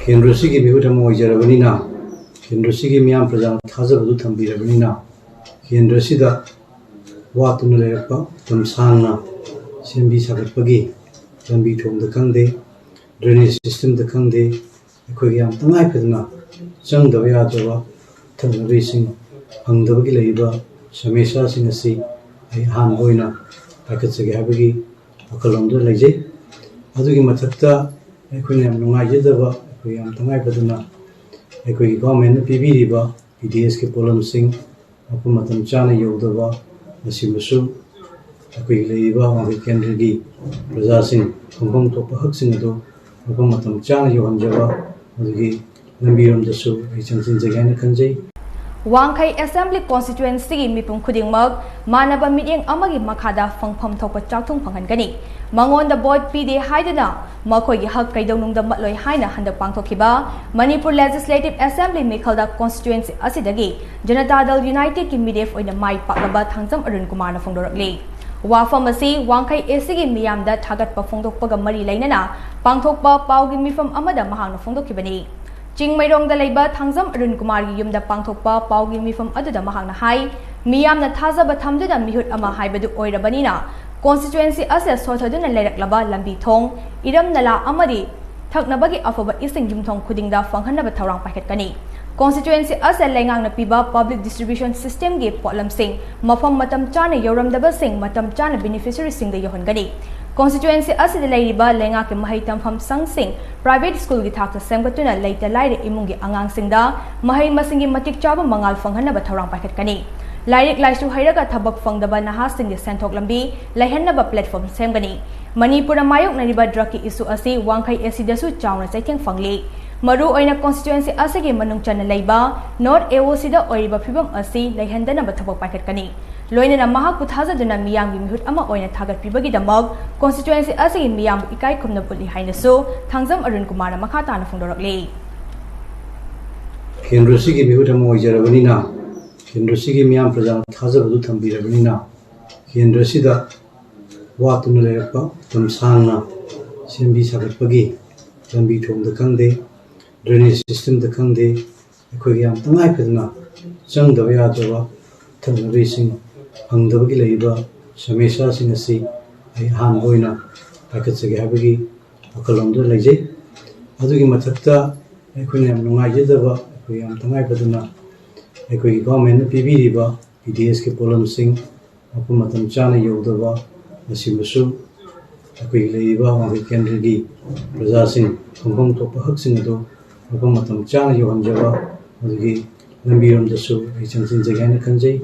केंद्र से की मिहुत हम ओइजरबनिना केंद्र से की मियाम प्रजा थाजबदु थंबिरबनिना केंद्र से दा वातुन लेरप तम सांगना सेंबी सागतपगी लंबी थोम द खंगदे ड्रेनेज सिस्टम द खंगदे अखोय याम तंगाय फदना चंगदब यादबा थंगबे सिंग फंगदबगी लेइबा समेशा सिंग असि आई हान बोइना पाकतसगे हाबगी अकलमदो लेजे अदुगी मथक्ता अखोय याम नुंगाइजदबा अखोय याम तंगाय फदना अखोय गवर्नमेंट पीबीरिबा पीडीएस के पोलम सिंग अखोय मतम चाना यौदबा मसिमसु अखोय लेइबा वांगे केंद्र की प्रजा सिंग फंगफम थोकपा हकसिंग अदो अखोय मतम चाना यौहंजबा अदुगी लंबीरमदसु आई चंगसिनजगेना खंजै वांखै असेंबली कॉन्स्टिट्यूएंसी की मिपुम खुदिंगमक मानब मित्येंग अमगी मखादा फंगफम थोकपा चाकथुंग फंगहनगनी मंगोंद बोर्ड पीदे हाइदना मखोगी हक कैदौनुंगदा मत्लोय हाइना हंदक पांगथोखिबा Manipur legislative assembly मिखलदा constituency असिदगी Janata Dal United की मिडेफ ओइना माइ पाकलबा थांगजम अरुण कुमार ना फोंदोरकली वाफम असी वांखै एसी की मियामदा थागतपा फोंदोकपगा मरी लैनना पांगथोकपा पाउगी मिफम अमदा महांगना फोंदोखिबनी चिंगमैरोंगदा लैबा थांगजम अरुण कुमार की युमदा पांगथोकपा पाउगी मिफम अदुदा महांगना हाई मियामना थाजबा थमदुदा मिहुत अमा हाइबदु ओइरबनिना कॉन्स्टिट्यूएंसी असे सोथदुना लेरकलबा लंबी थोंग इरम नला अमदी थकनबगी अफबा इसिंग युमथोंग खुदिंगदा फंगहनबा थौरांग पाइखतकनी कॉन्स्टिट्यूएंसी असे लेंगांगना पीबा पब्लिक डिस्ट्रीब्यूशन सिस्टम के पोलमसिंग मफम मतम चाना यौरमदबसिंग मतम चाना बेनिफिशियरी सिंग यौहनगनी कॉन्स्टिट्यूएंसी असिद लेरिबा लेंगा के महै तमफम संगसिंग प्राइवेट स्कूल की थाक सेमगतुना लैता लाइरे इमुंगी आंगांगसिंगदा महै मसिंगी मतिक चाबा मंगाल फंगहनबा थौरांग पाइखतकनी लाइरिक लाइसु हैरगा थबक फंगदबा नहासिंग सेंथोक लंबी लैहनबा प्लेटफॉर्म सेमगनी मणिपुर मायोकनरिबा ड्रग की इशू असि वांखै एसिदसु चावना चैथेंग फंगली मरु ओइना कॉन्स्टिट्यूएंसी असगे मनुंग चन लैबा नॉर्थ एओसीदा ओइरिबा फिबम असि लैहनदनबा थबक पाइखतकनी लोइनना महाकु थाजदुना मियामगी मिहुत अमा ओइना थागतपिबगिदमक कॉन्स्टिट्यूएंसी असगे मियाम इकाई खुमना पुलि हाइनसु थांगजम अरुण कुमार मखा ताना फोंदोरकले केंद्र से की मिहुत हम ओइजरबनिना केंद्र से की मियाम प्रजा थाजबदु थंबिरबनिना केंद्र से दा वातुन लेरप तम सांगना सेंबी सागतपगी लंबी थोम द खंगदे ड्रेनेज सिस्टम द खंगदे अखोय याम तंगाय फदना चंगदब यादबा थंगबे सिंग फंगदबगी लेइबा समेशा सिंग असि आई हान बोइना पाइखतसगे हाबगी अकलमदो लेजे अदुगी मथक्ता अखोय याम नुंगाइजदबा अखोय याम तंगाय फदना अखोय गवर्नमेंट पीबीरिबा पीडीएस के पोलम सिंग अखोय मतम चाना यौदबा मसिमसु अखोय लेइबा वांगे केंद्र की प्रजा सिंग फंगफम थोकपा हकसिंग अदो अखोय मतम चाना यौहंजबा अदुगी लंबीरमदसु आई चंगसिनजगेना खंजै।